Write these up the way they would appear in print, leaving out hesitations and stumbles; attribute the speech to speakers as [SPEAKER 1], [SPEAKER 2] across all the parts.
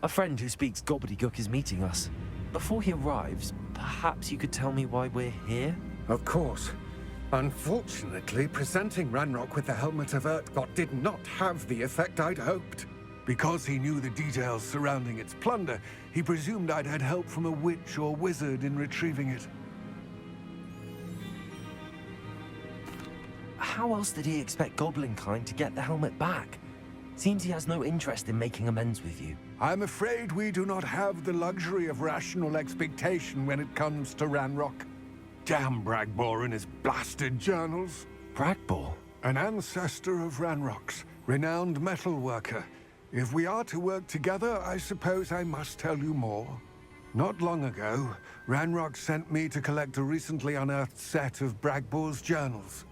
[SPEAKER 1] A friend who speaks gobbledygook is meeting us. Before he arrives, perhaps you could tell me why we're here?
[SPEAKER 2] Of course. Unfortunately, presenting Ranrock with the Helmet of Urtkot did not have the effect I'd hoped. Because he knew the details surrounding its plunder, he presumed I'd had help from a witch or wizard in retrieving it.
[SPEAKER 1] How else did he expect Goblinkind to get the helmet back? Seems he has no interest in making amends with you.
[SPEAKER 2] I'm afraid we do not have the luxury of rational expectation when it comes to Ranrock. Damn Bragbor and his blasted journals.
[SPEAKER 1] Bragbor?
[SPEAKER 2] An ancestor of Ranrock's, renowned metalworker. If we are to work together, I suppose I must tell you more. Not long ago, Ranrock sent me to collect a recently unearthed set of Bragbor's journals.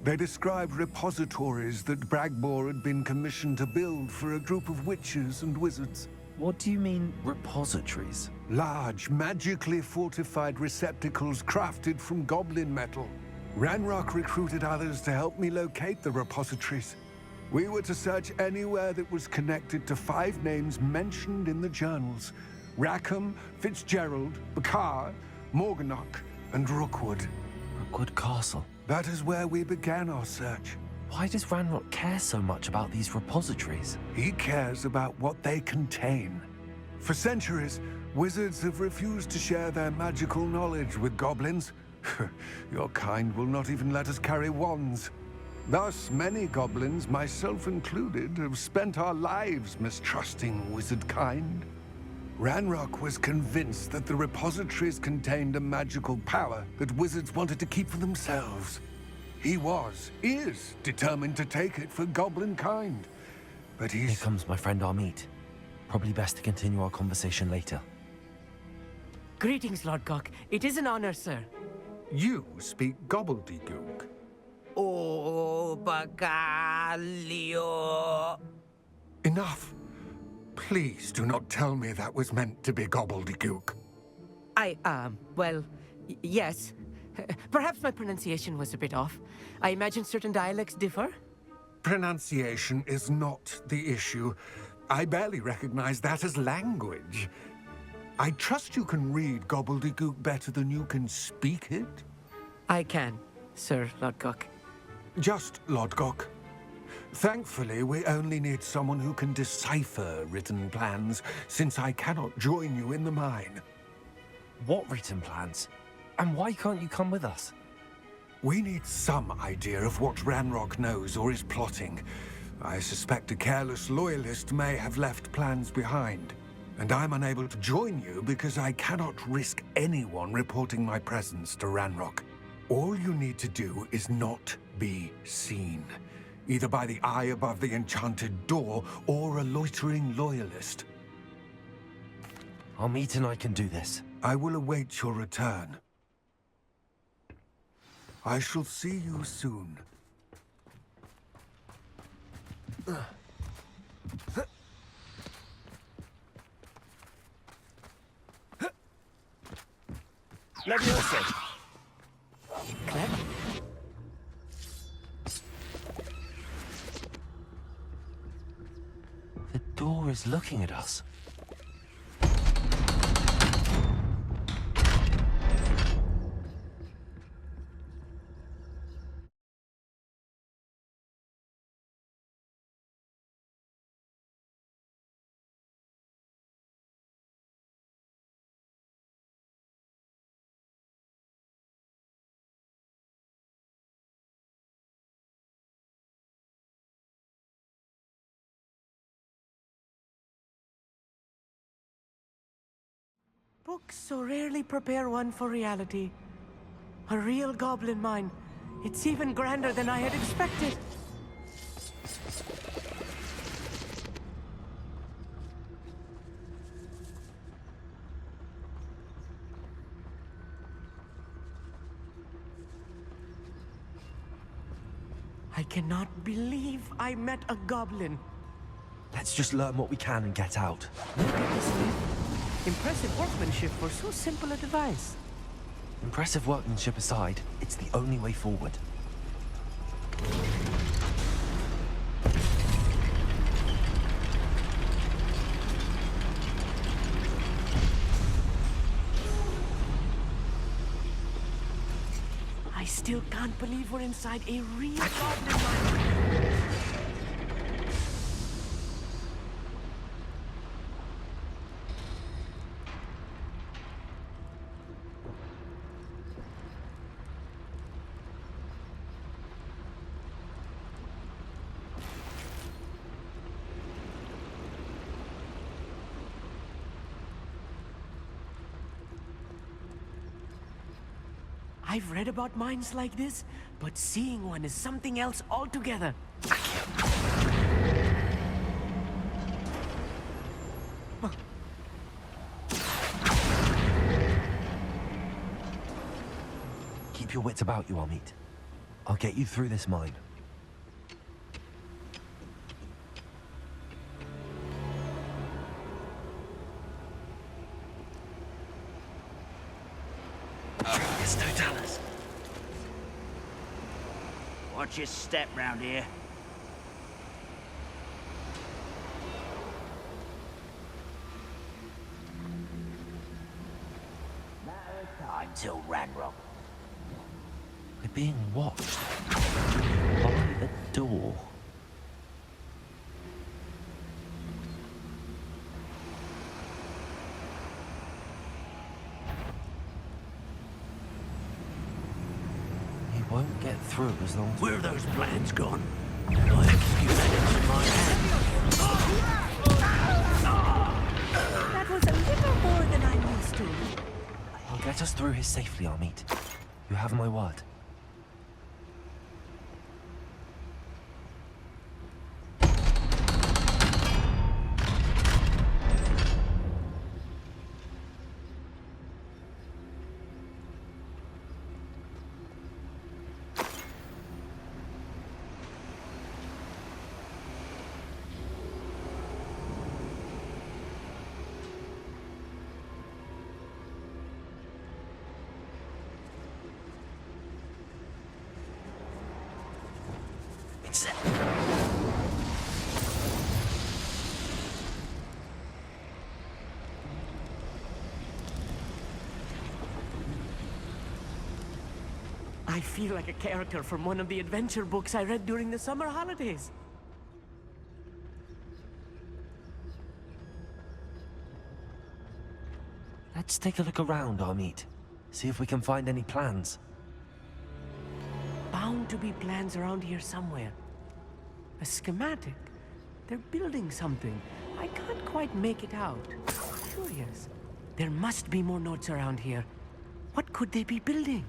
[SPEAKER 2] They described repositories that Bragbor had been commissioned to build for a group of witches and wizards.
[SPEAKER 1] What do you mean, repositories?
[SPEAKER 2] Large, magically fortified receptacles crafted from goblin metal. Ranrock recruited others to help me locate the repositories. We were to search anywhere that was connected to 5 names mentioned in the journals: Rackham, Fitzgerald, Bakar, Morganach, and Rookwood.
[SPEAKER 1] Rookwood Castle.
[SPEAKER 2] That is where we began our search.
[SPEAKER 1] Why does Ranrock care so much about these repositories?
[SPEAKER 2] He cares about what they contain. For centuries, wizards have refused to share their magical knowledge with goblins. Your kind will not even let us carry wands. Thus, many goblins, myself included, have spent our lives mistrusting wizard kind. Ranrock was convinced that the repositories contained a magical power that wizards wanted to keep for themselves. He is determined to take it for goblin kind. But
[SPEAKER 1] Here comes my friend Amit. Probably best to continue our conversation later.
[SPEAKER 3] Greetings, Lord Cock. It is an honor, sir.
[SPEAKER 2] You speak gobbledygook.
[SPEAKER 4] Oh, Bacalio.
[SPEAKER 2] Enough. Please do not tell me that was meant to be gobbledygook.
[SPEAKER 3] Well, yes. Perhaps my pronunciation was a bit off. I imagine certain dialects differ.
[SPEAKER 2] Pronunciation is not the issue. I barely recognize that as language. I trust you can read gobbledygook better than you can speak it?
[SPEAKER 3] I can, Sir Lodgok.
[SPEAKER 2] Just Lodgok. Thankfully, we only need someone who can decipher written plans, since I cannot join you in the mine.
[SPEAKER 1] What written plans? And why can't you come with us?
[SPEAKER 2] We need some idea of what Ranrock knows or is plotting. I suspect a careless loyalist may have left plans behind. And I'm unable to join you because I cannot risk anyone reporting my presence to Ranrock. All you need to do is not be seen, either by the eye above the enchanted door or a loitering loyalist.
[SPEAKER 1] Amit and I can do this.
[SPEAKER 2] I will await your return. I shall see you soon.
[SPEAKER 1] Leviosa!
[SPEAKER 3] Clever.
[SPEAKER 1] The door is looking at us.
[SPEAKER 3] Books so rarely prepare one for reality. A real goblin mine. It's even grander than I had expected. I cannot believe I met a goblin.
[SPEAKER 1] Let's just learn what we can and get out.
[SPEAKER 3] Impressive workmanship for so simple a device.
[SPEAKER 1] Impressive workmanship aside, it's the only way forward.
[SPEAKER 3] I still can't believe we're inside a real goblin mine. I've read about mines like this, but seeing one is something else altogether.
[SPEAKER 1] Keep your wits about you, Amit. I'll get you through this mine. It's Totalis.
[SPEAKER 4] Watch your step round here. No time till Ranrock.
[SPEAKER 1] We're being watched by a door. He won't get through as long as...
[SPEAKER 4] Where are those plans gone? I have schematics in my hand.
[SPEAKER 3] That was a little more than I'm used to.
[SPEAKER 1] I'll get us through here safely, Amit. You have my word. It's it.
[SPEAKER 3] I feel like a character from one of the adventure books I read during the summer holidays.
[SPEAKER 1] Let's take a look around, Amit. See if we can find any plans.
[SPEAKER 3] Bound to be plans around here somewhere. A schematic. They're building something. I can't quite make it out. Curious. There must be more notes around here. What could they be building?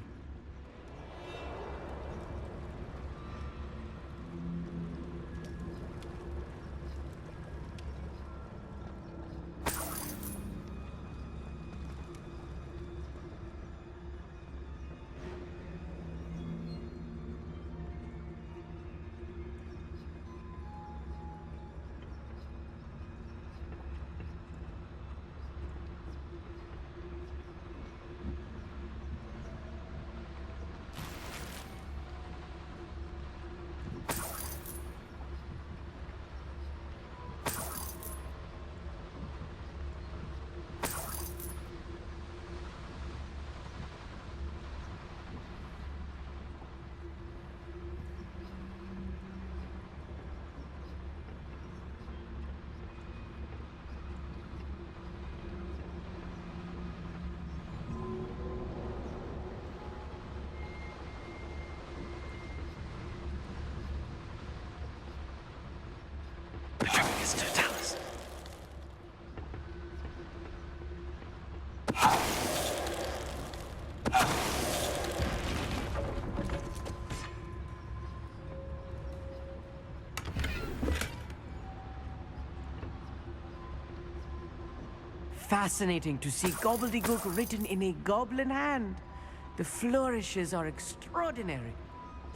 [SPEAKER 1] It's Totalis.
[SPEAKER 3] Fascinating to see gobbledygook written in a goblin hand. The flourishes are extraordinary.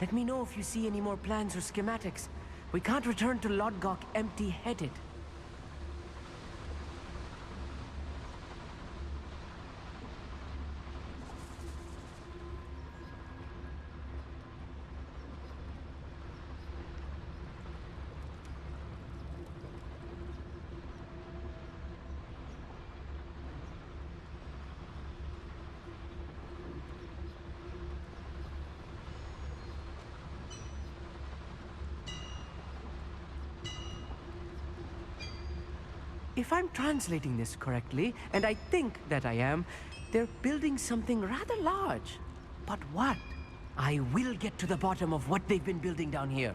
[SPEAKER 3] Let me know if you see any more plans or schematics. We can't return to Lodgok empty-headed. If I'm translating this correctly, and I think that I am, they're building something rather large. But what? I will get to the bottom of what they've been building down here.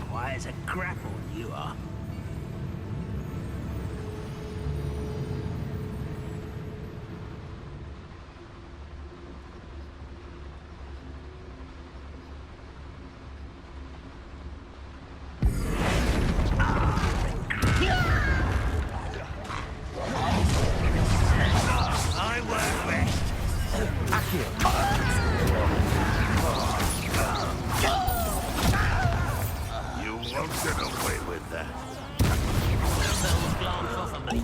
[SPEAKER 4] Why is a grapple you are? I won't rest. You won't get away with that. Those glance off of me.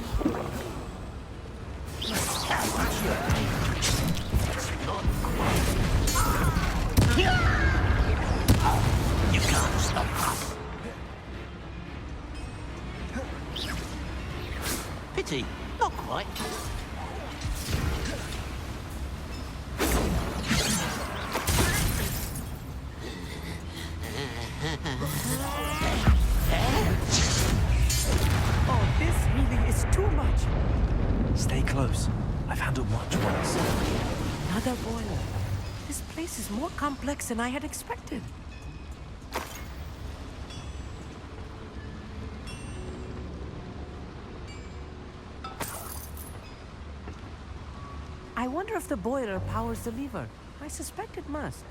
[SPEAKER 4] You can't stop us. Pity, not quite.
[SPEAKER 3] Oh, this really is too much.
[SPEAKER 1] Stay close. I've handled much worse.
[SPEAKER 3] Another boiler. This place is more complex than I had expected. I wonder if the boiler powers the lever. I suspect it must.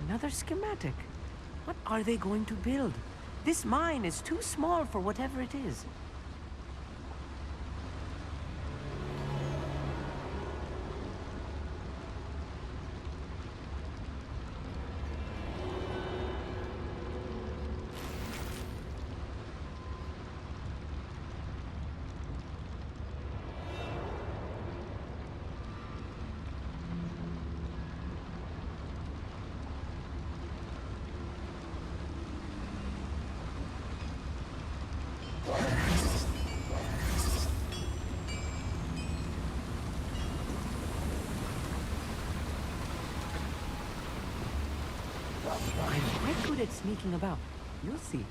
[SPEAKER 3] Another schematic. What are they going to build? This mine is too small for whatever it is. I'm quite good at sneaking about. You'll see.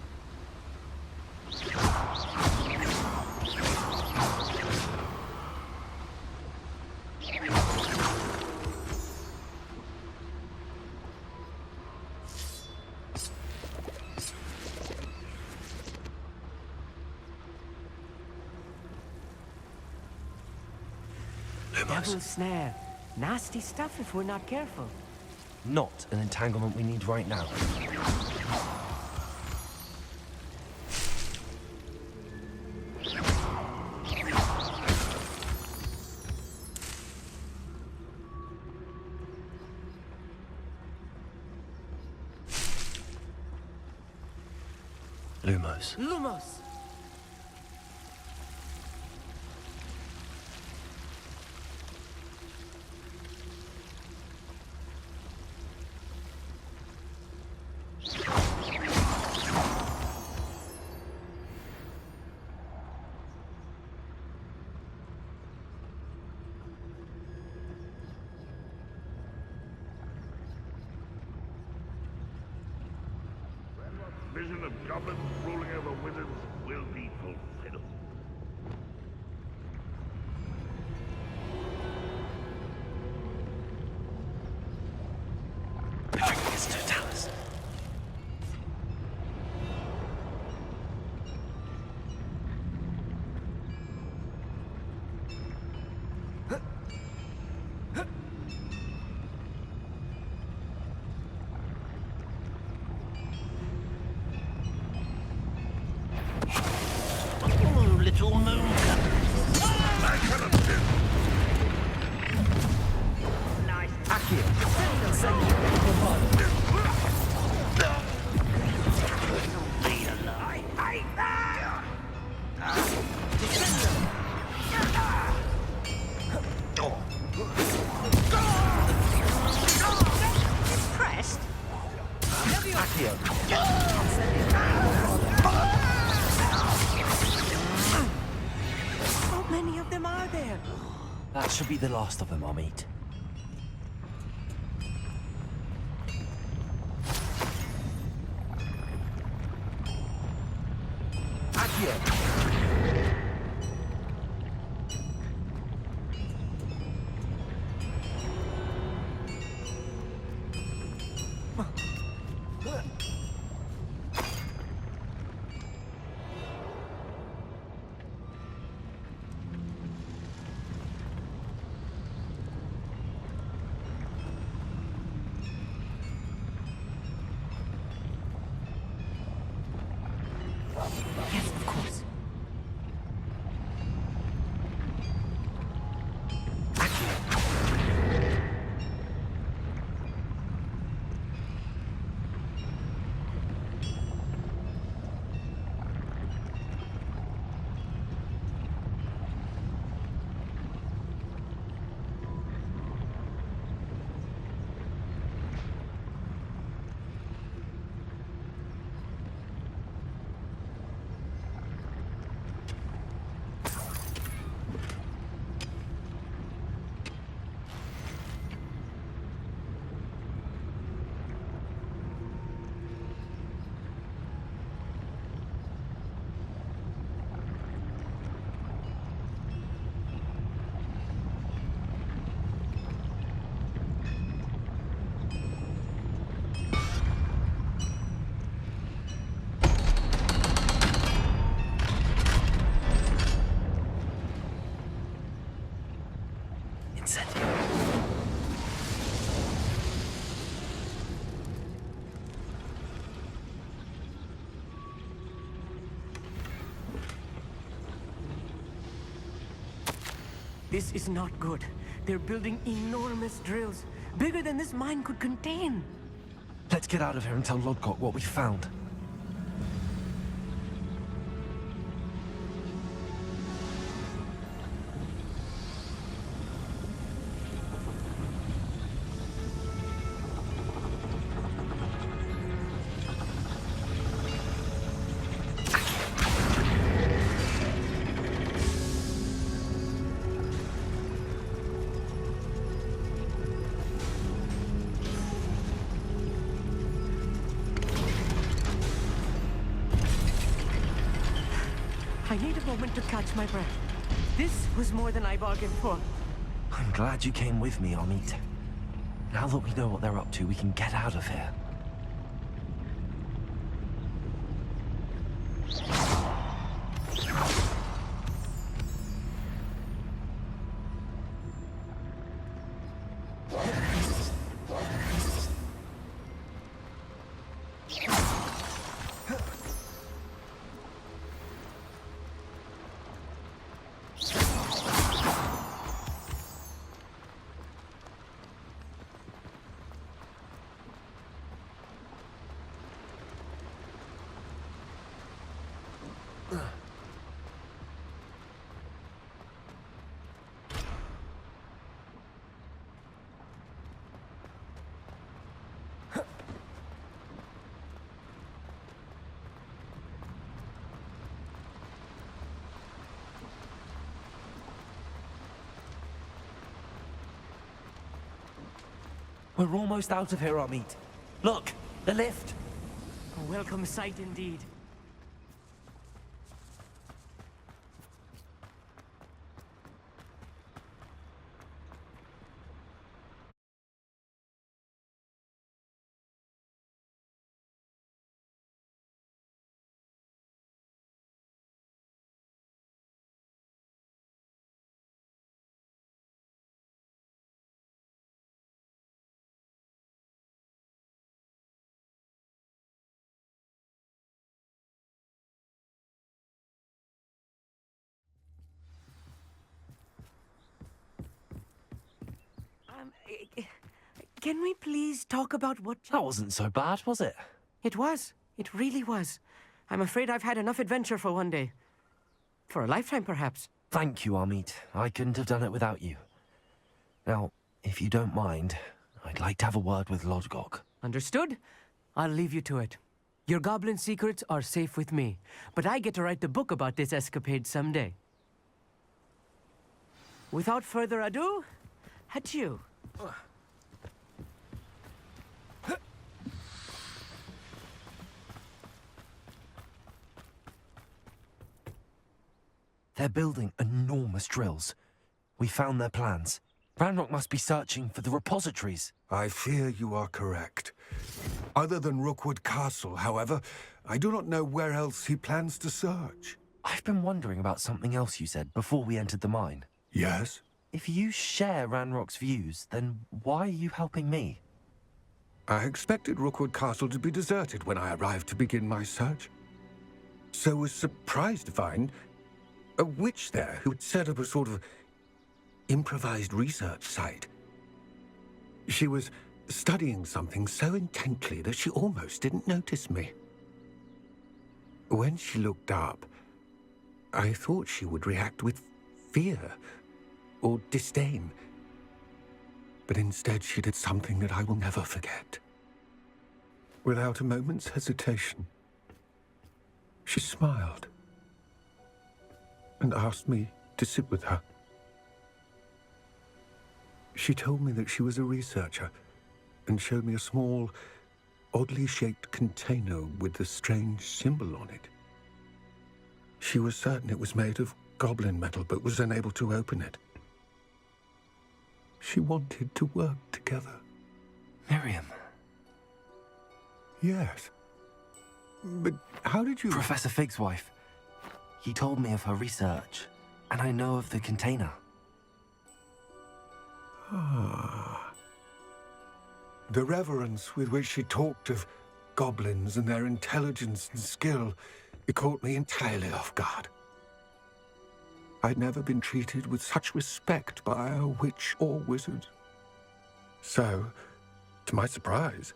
[SPEAKER 3] Devil's snare. Nasty stuff if we're not careful.
[SPEAKER 1] Not an entanglement we need right now. Lumos.
[SPEAKER 3] Lumos!
[SPEAKER 4] Vision of goblins ruling over wizards will be fulfilled.
[SPEAKER 1] Patricus Totalis.
[SPEAKER 4] Oh, little moon. I cannot do.
[SPEAKER 3] Nice.
[SPEAKER 1] Accio.
[SPEAKER 4] Leave alone.
[SPEAKER 3] Pressed?
[SPEAKER 1] Accio.
[SPEAKER 3] How many of them are there?
[SPEAKER 1] That should be the last of them, I'll meet. Accio.
[SPEAKER 3] Yes, of course. This is not good. They're building enormous drills, bigger than this mine could contain.
[SPEAKER 1] Let's get out of here and tell Lodgok what we found.
[SPEAKER 3] I need a moment to catch my breath. This was more than I bargained for.
[SPEAKER 1] I'm glad you came with me, Amit. Now that we know what they're up to, we can get out of here. We're almost out of here, Amit. Look, the lift.
[SPEAKER 3] A welcome sight indeed. Can we please talk about what...
[SPEAKER 1] That wasn't so bad, was it?
[SPEAKER 3] It was. It really was. I'm afraid I've had enough adventure for one day. For a lifetime, perhaps.
[SPEAKER 1] Thank you, Amit. I couldn't have done it without you. Now, if you don't mind, I'd like to have a word with Lodgok.
[SPEAKER 3] Understood? I'll leave you to it. Your goblin secrets are safe with me, but I get to write the book about this escapade someday. Without further ado, adieu.
[SPEAKER 1] They're building enormous drills. We found their plans. Ranrock must be searching for the repositories.
[SPEAKER 2] I fear you are correct. Other than Rookwood Castle, however, I do not know where else he plans to search.
[SPEAKER 1] I've been wondering about something else you said before we entered the mine.
[SPEAKER 2] Yes?
[SPEAKER 1] If you share Ranrock's views, then why are you helping me?
[SPEAKER 2] I expected Rookwood Castle to be deserted when I arrived to begin my search. So was surprised to find a witch there who had set up a sort of improvised research site. She was studying something so intently that she almost didn't notice me. When she looked up, I thought she would react with fear or disdain. But instead she did something that I will never forget. Without a moment's hesitation, she smiled and asked me to sit with her. She told me that she was a researcher and showed me a small, oddly shaped container with a strange symbol on it. She was certain it was made of goblin metal, but was unable to open it. She wanted to work together.
[SPEAKER 1] Miriam.
[SPEAKER 2] Yes. But how did you...
[SPEAKER 1] Professor Fig's wife. He told me of her research, and I know of the container.
[SPEAKER 2] Ah. The reverence with which she talked of goblins and their intelligence and skill, it caught me entirely off guard. I'd never been treated with such respect by a witch or wizard. So, to my surprise,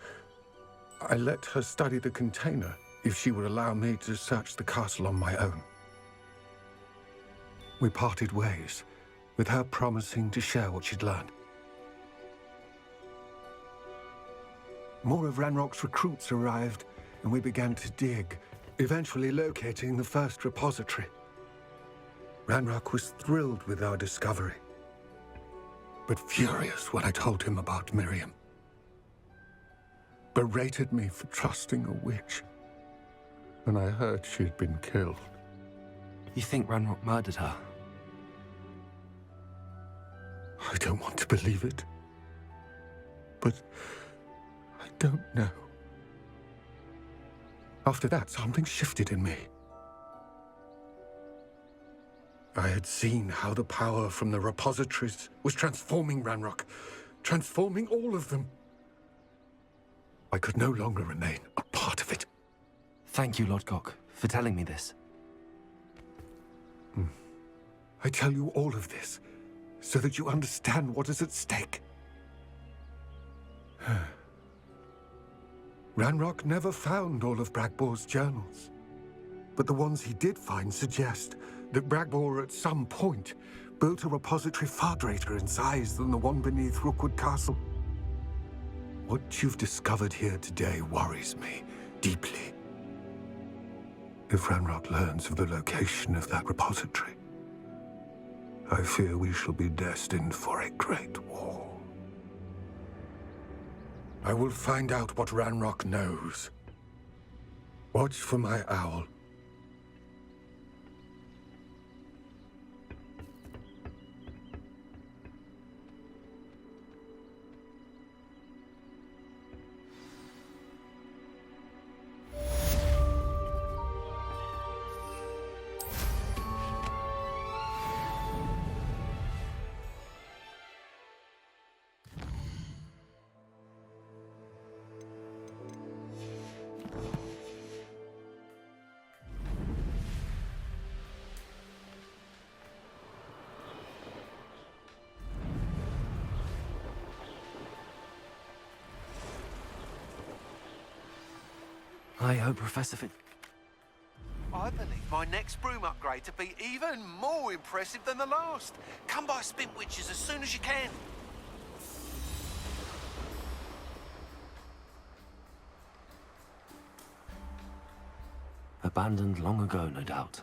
[SPEAKER 2] I let her study the container if she would allow me to search the castle on my own. We parted ways, with her promising to share what she'd learned. More of Ranrock's recruits arrived, and we began to dig, eventually locating the first repository. Ranrock was thrilled with our discovery, but furious when I told him about Miriam. Berated me for trusting a witch, and I heard she had been killed.
[SPEAKER 1] You think Ranrock murdered her?
[SPEAKER 2] I don't want to believe it, but I don't know. After that, something shifted in me. I had seen how the power from the repositories was transforming Ranrock, transforming all of them. I could no longer remain a part of it.
[SPEAKER 1] Thank you, Lodgok, for telling me this.
[SPEAKER 2] I tell you all of this so that you understand what is at stake. Ranrock never found all of Bragbor's journals, but the ones he did find suggest that Bragbor at some point built a repository far greater in size than the one beneath Rookwood Castle. What you've discovered here today worries me deeply. If Ranrock learns of the location of that repository, I fear we shall be destined for a great war. I will find out what Ranrock knows. Watch for my owl.
[SPEAKER 1] I hope Professor Fin...
[SPEAKER 5] I believe my next broom upgrade to be even more impressive than the last. Come by Spintwitches as soon as you can.
[SPEAKER 1] Abandoned long ago, no doubt.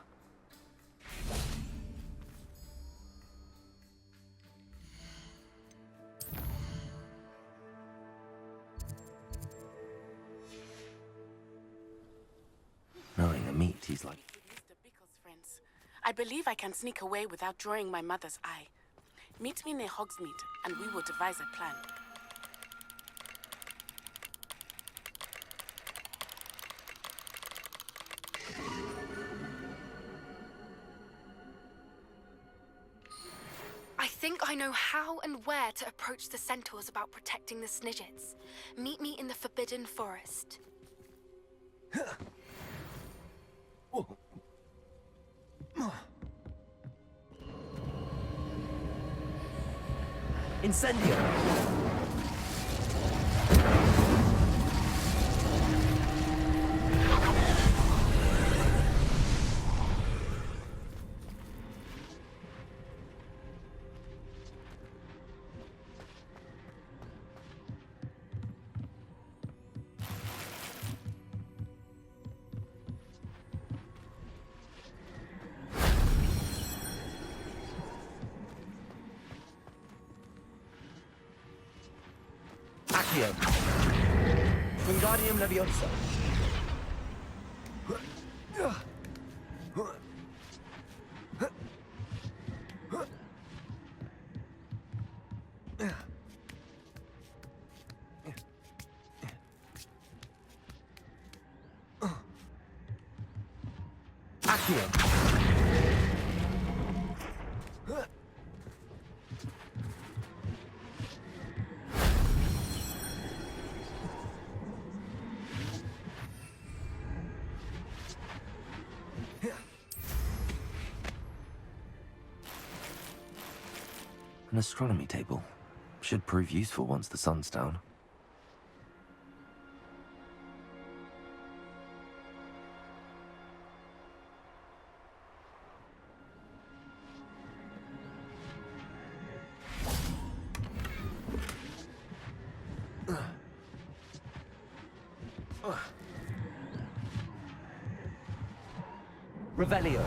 [SPEAKER 1] Knowing a meat, he's like...
[SPEAKER 6] Mr. Bickle's friends. I believe I can sneak away without drawing my mother's eye. Meet me near Hogsmeade, and we will devise a plan.
[SPEAKER 7] I think I know how and where to approach the centaurs about protecting the Snidgets. Meet me in the Forbidden Forest.
[SPEAKER 3] Incendio! Accio. Wingardium Leviosa. Accio.
[SPEAKER 1] An astronomy table. Should prove useful once the sun's down.
[SPEAKER 3] Revelio.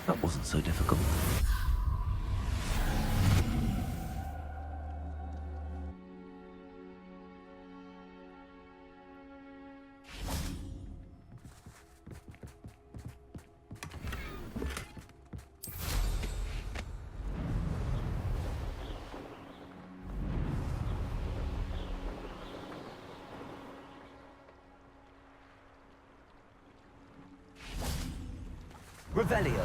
[SPEAKER 1] That wasn't so difficult.
[SPEAKER 3] Revelio.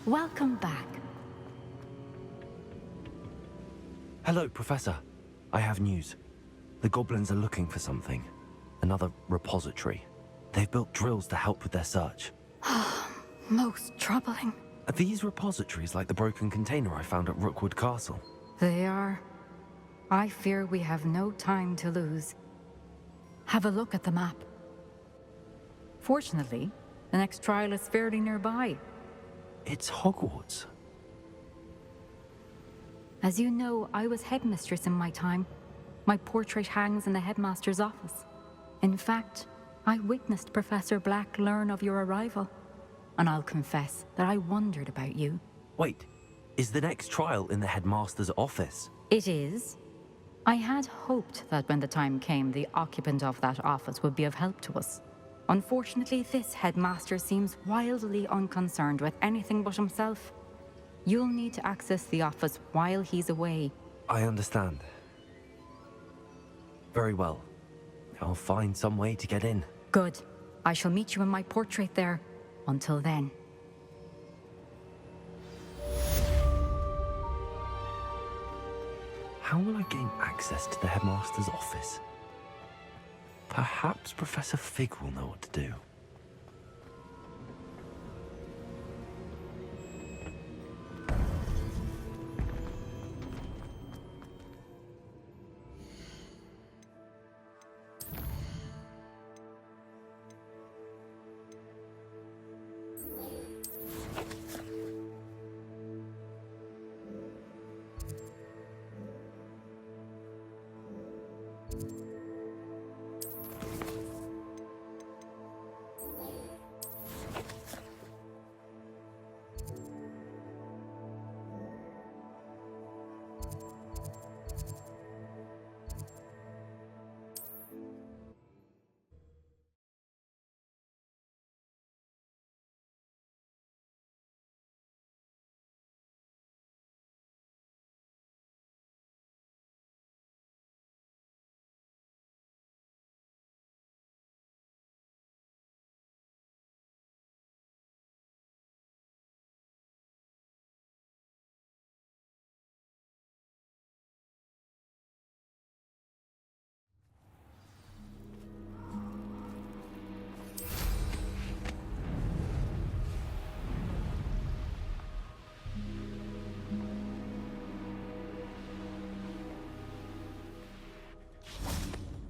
[SPEAKER 8] Welcome back.
[SPEAKER 1] Hello, Professor. I have news. The goblins are looking for something. Another repository. They've built drills to help with their search.
[SPEAKER 8] Most troubling.
[SPEAKER 1] Are these repositories like the broken container I found at Rookwood Castle?
[SPEAKER 8] They are. I fear we have no time to lose. Have a look at the map. Fortunately, the next trial is fairly nearby.
[SPEAKER 1] It's Hogwarts.
[SPEAKER 8] As you know, I was headmistress in my time. My portrait hangs in the headmaster's office. In fact, I witnessed Professor Black learn of your arrival. And I'll confess that I wondered about you.
[SPEAKER 1] Wait, is the next trial in the headmaster's office?
[SPEAKER 8] It is. I had hoped that when the time came, the occupant of that office would be of help to us. Unfortunately, this headmaster seems wildly unconcerned with anything but himself. You'll need to access the office while he's away.
[SPEAKER 1] I understand. Very well. I'll find some way to get in.
[SPEAKER 8] Good. I shall meet you in my portrait there. Until then.
[SPEAKER 1] How will I gain access to the headmaster's office? Perhaps Professor Fig will know what to do.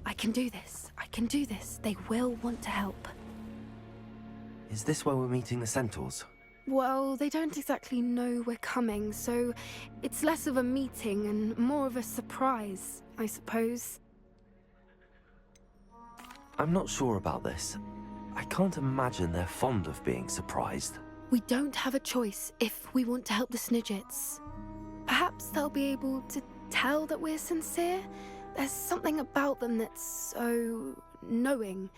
[SPEAKER 7] I can do this. I can do this. They will want to help.
[SPEAKER 1] Is this where we're meeting the centaurs?
[SPEAKER 7] Well, they don't exactly know we're coming, so it's less of a meeting and more of a surprise, I suppose.
[SPEAKER 1] I'm not sure about this. I can't imagine they're fond of being surprised.
[SPEAKER 7] We don't have a choice if we want to help the Snidgets. Perhaps they'll be able to tell that we're sincere. There's something about them that's so knowing.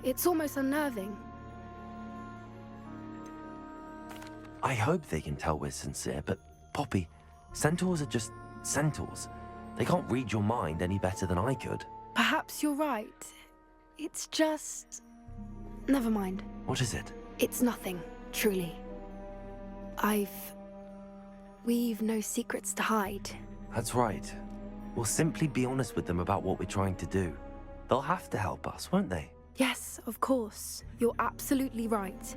[SPEAKER 7] It's almost unnerving.
[SPEAKER 1] I hope they can tell we're sincere, but Poppy, centaurs are just centaurs. They can't read your mind any better than I could.
[SPEAKER 7] Perhaps you're right. It's just... Never mind.
[SPEAKER 1] What is it?
[SPEAKER 7] It's nothing, truly. We've no secrets to hide.
[SPEAKER 1] That's right. We'll simply be honest with them about what we're trying to do. They'll have to help us, won't they?
[SPEAKER 7] Yes, of course. You're absolutely right.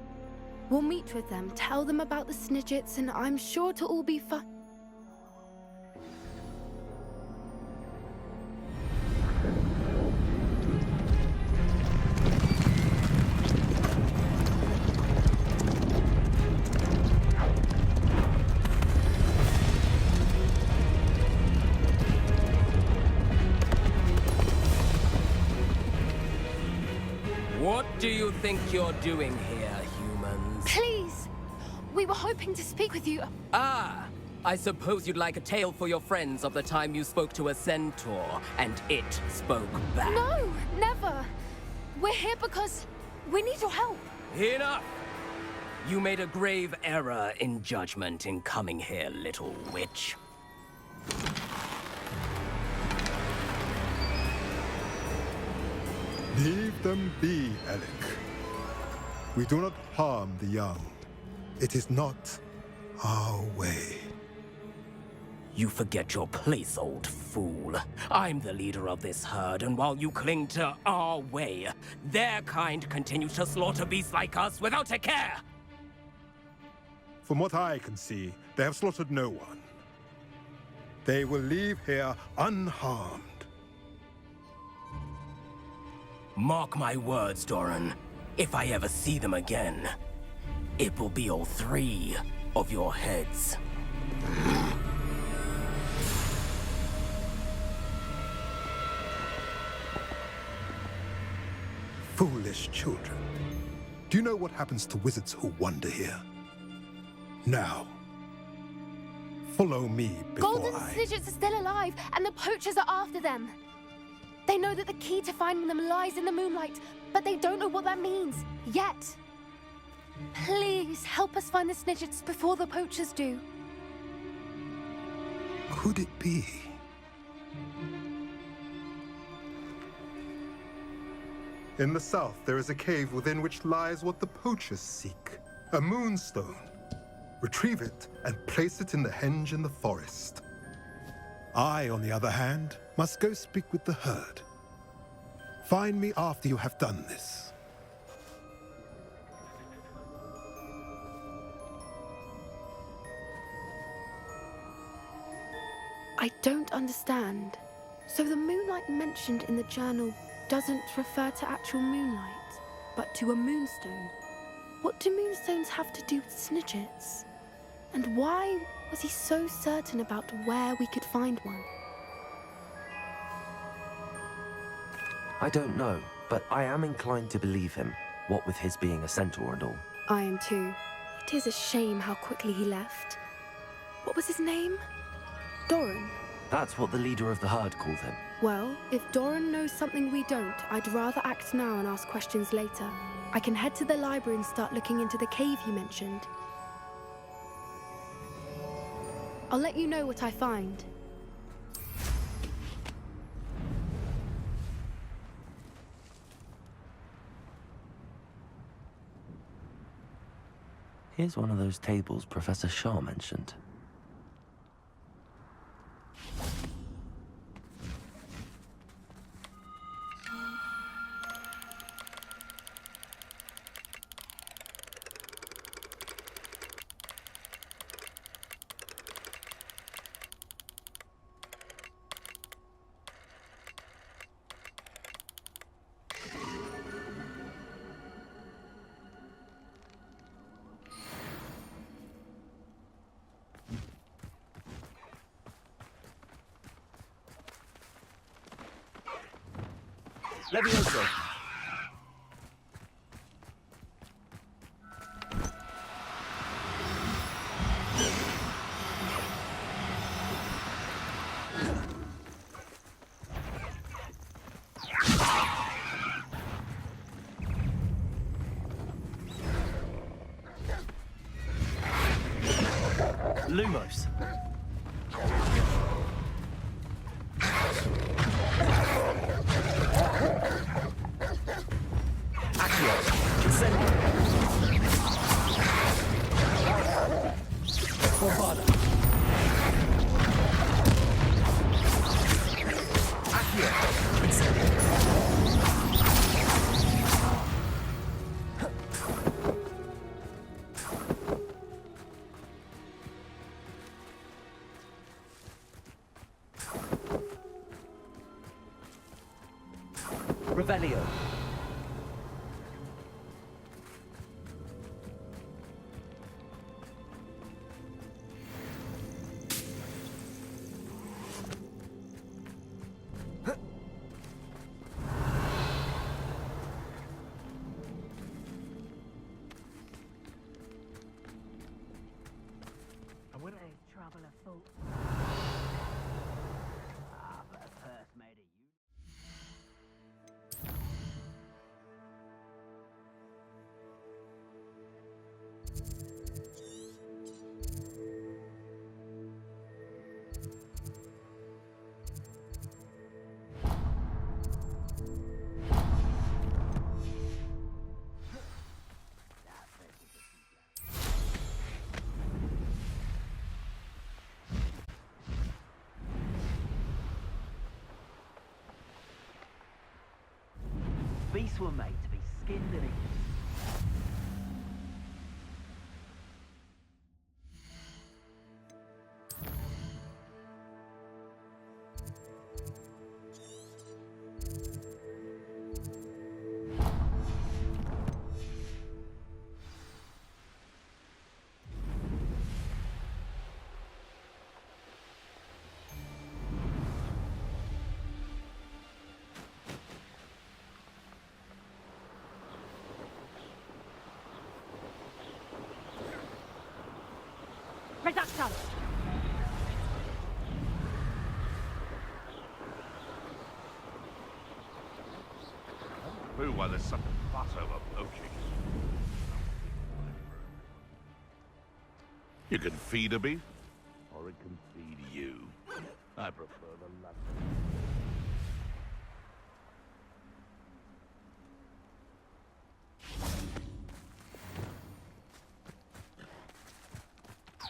[SPEAKER 7] We'll meet with them, tell them about the Snidgets, and I'm sure it'll all be fun.
[SPEAKER 9] What do you think you're doing here, humans?
[SPEAKER 7] Please! We were hoping to speak with you.
[SPEAKER 9] Ah! I suppose you'd like a tale for your friends of the time you spoke to a centaur, and it spoke back.
[SPEAKER 7] No, never. We're here because we need your help.
[SPEAKER 9] Enough! You made a grave error in judgment in coming here, little witch.
[SPEAKER 10] Leave them be, Alec. We do not harm the young. It is not our way.
[SPEAKER 9] You forget your place, old fool. I'm the leader of this herd, and while you cling to our way, their kind continues to slaughter beasts like us without a care!
[SPEAKER 10] From what I can see, they have slaughtered no one. They will leave here unharmed.
[SPEAKER 9] Mark my words, Doran. If I ever see them again, it will be all 3 of your heads.
[SPEAKER 10] Foolish children. Do you know what happens to wizards who wander here? Now, follow me before
[SPEAKER 7] Golden Snidgets are still alive, and the poachers are after them. They know that the key to finding them lies in the moonlight, but they don't know what that means, yet. Please, help us find the Snidgets before the poachers do.
[SPEAKER 10] Could it be? In the south, there is a cave within which lies what the poachers seek. A moonstone. Retrieve it and place it in the henge in the forest. I, on the other hand, must go speak with the herd. Find me after you have done this.
[SPEAKER 7] I don't understand. So the moonlight mentioned in the journal doesn't refer to actual moonlight, but to a moonstone. What do moonstones have to do with Snidgets? And why was he so certain about where we could find one?
[SPEAKER 1] I don't know, but I am inclined to believe him, what with his being a centaur and all.
[SPEAKER 7] I am too. It is a shame how quickly he left. What was his name? Doran.
[SPEAKER 1] That's what the leader of the herd called him.
[SPEAKER 7] Well, if Doran knows something we don't, I'd rather act now and ask questions later. I can head to the library and start looking into the cave you mentioned. I'll let you know what I find.
[SPEAKER 1] Here's one of those tables Professor Shaw mentioned. Levioso. Lumos. Revelio.
[SPEAKER 11] beasts were made to be skinned and eaten.
[SPEAKER 3] Reduction!
[SPEAKER 4] Who, why there's such a fuss over poaching? You can feed a beast, or it can feed you. I prefer the latter.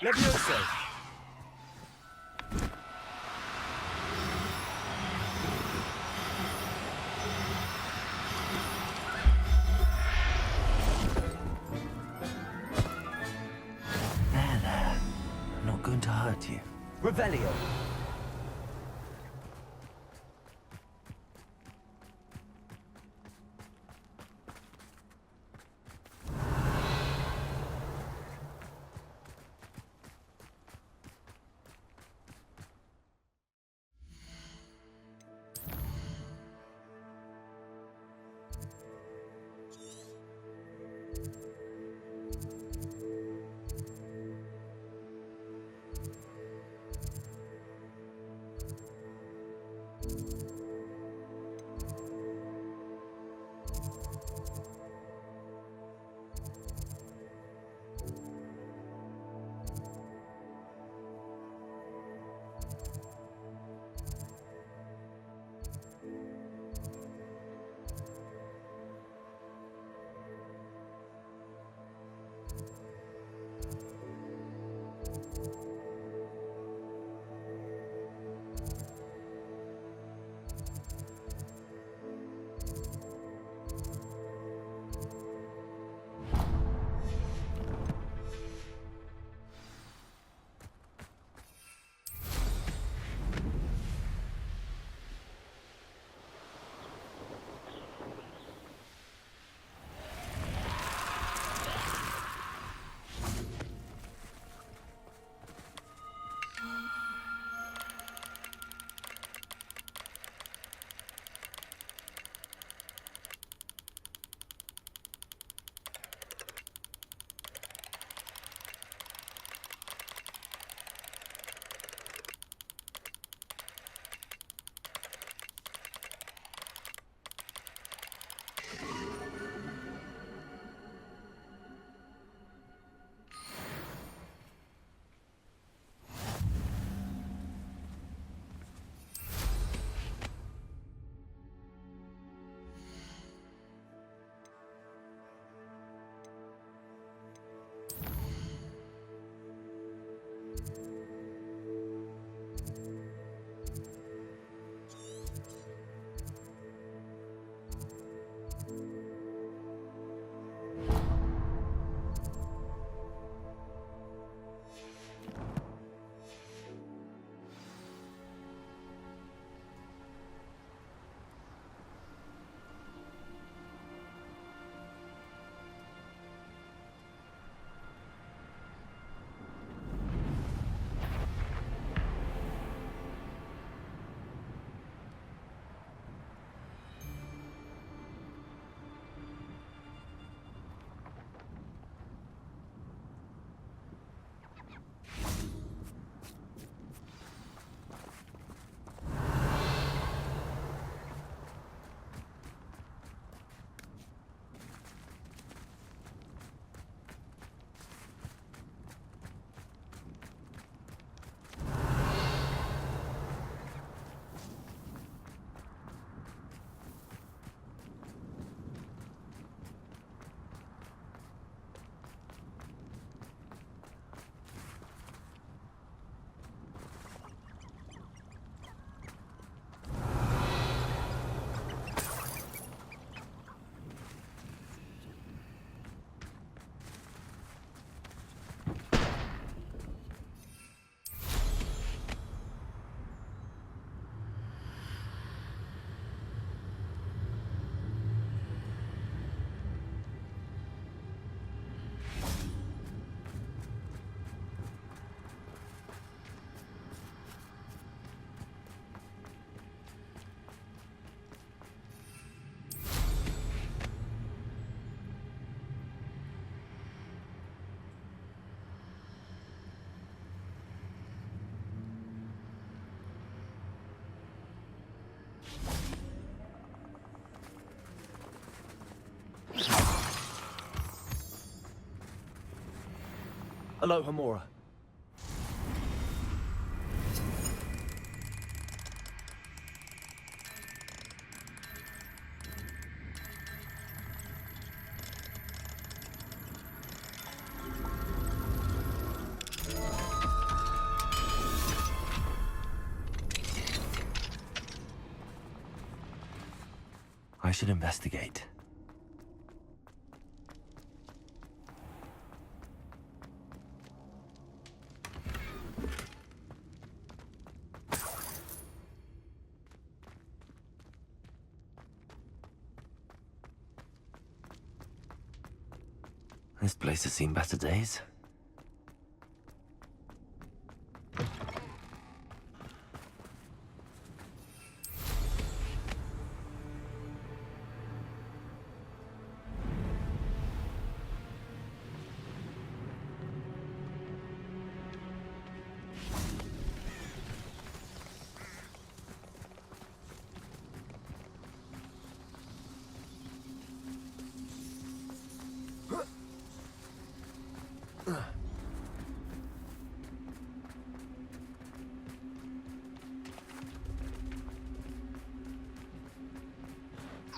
[SPEAKER 9] Levioso!
[SPEAKER 1] There. Not going to hurt you.
[SPEAKER 11] Revelio.
[SPEAKER 1] Hello, Hamura. I should investigate. This place has seen better days.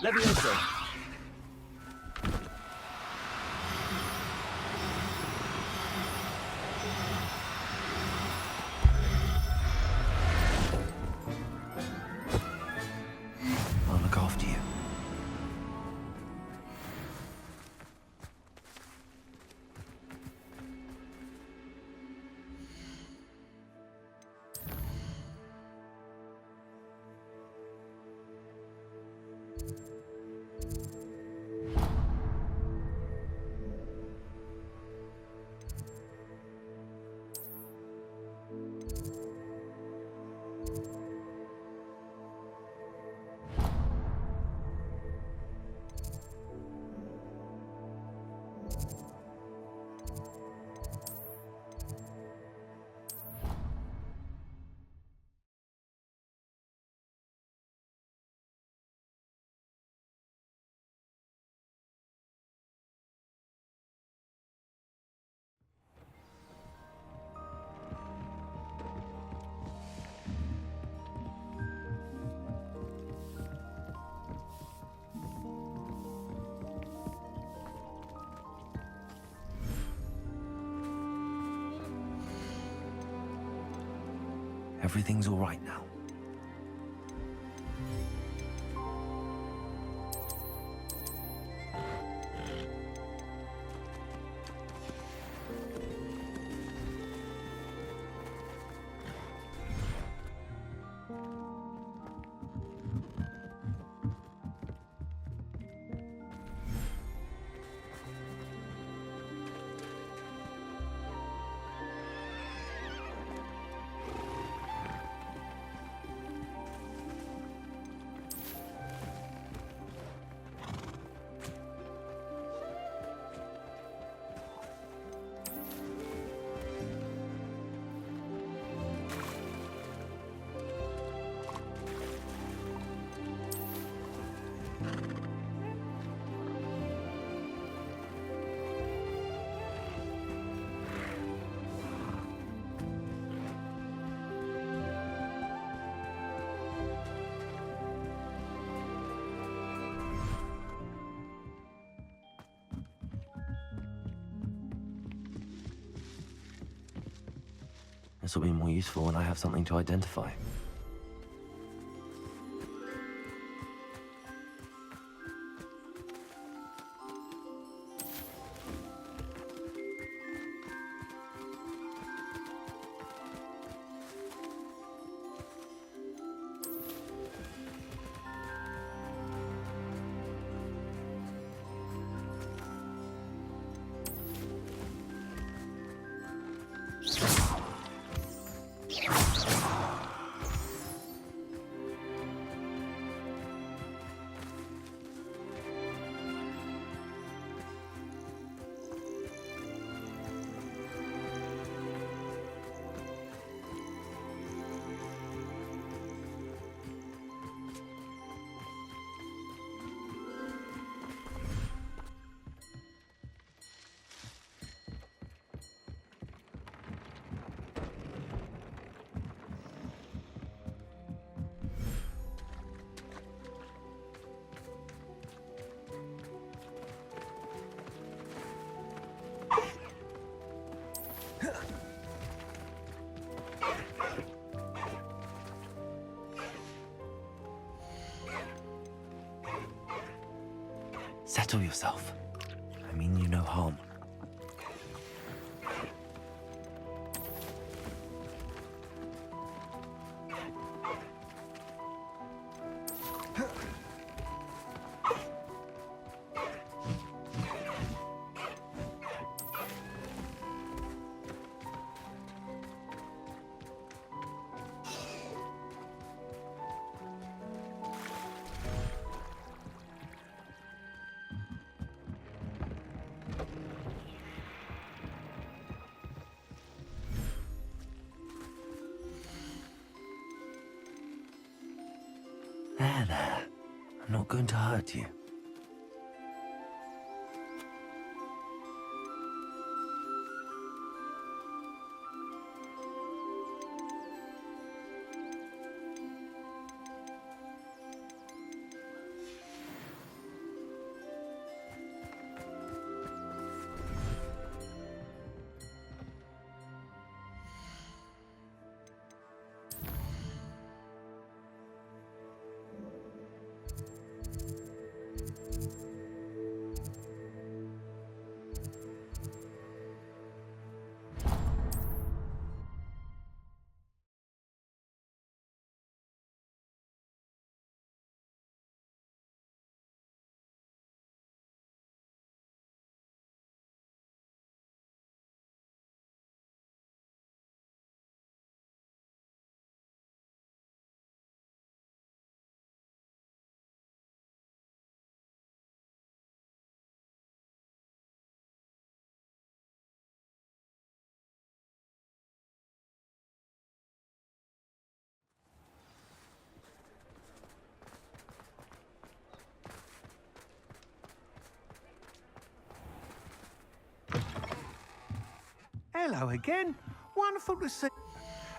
[SPEAKER 1] Levioso! I'll look after you. Everything's all right now. This will be more useful when I have something to identify. Settle yourself. I mean you no harm. There. I'm not going to hurt you.
[SPEAKER 5] Hello again. Wonderful to see.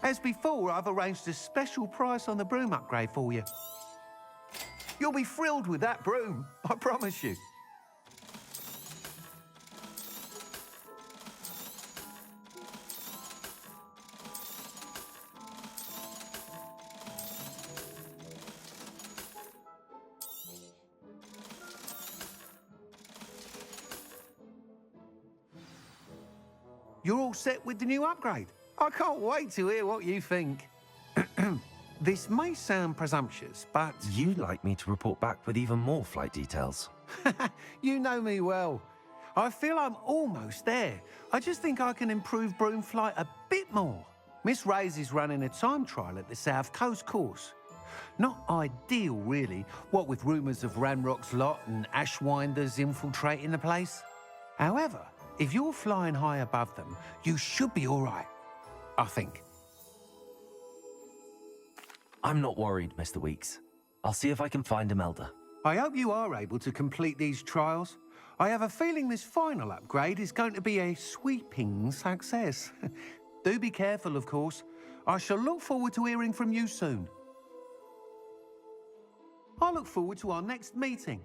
[SPEAKER 5] As before, I've arranged a special price on the broom upgrade for you. You'll be thrilled with that broom, I promise you. You're all set with the new upgrade. I can't wait to hear what you think. This may sound presumptuous, but...
[SPEAKER 1] You'd like me to report back with even more flight details.
[SPEAKER 5] You know me well. I feel I'm almost there. I just think I can improve broom flight a bit more. Miss Ray's is running a time trial at the South Coast course. Not ideal, really, what with rumours of Ranrock's lot and Ashwinders infiltrating the place. However, if you're flying high above them, you should be all right, I think.
[SPEAKER 1] I'm not worried, Mr. Weeks. I'll see if I can find Imelda.
[SPEAKER 5] I hope you are able to complete these trials. I have a feeling this final upgrade is going to be a sweeping success. Do be careful, of course. I shall look forward to hearing from you soon. I look forward to our next meeting.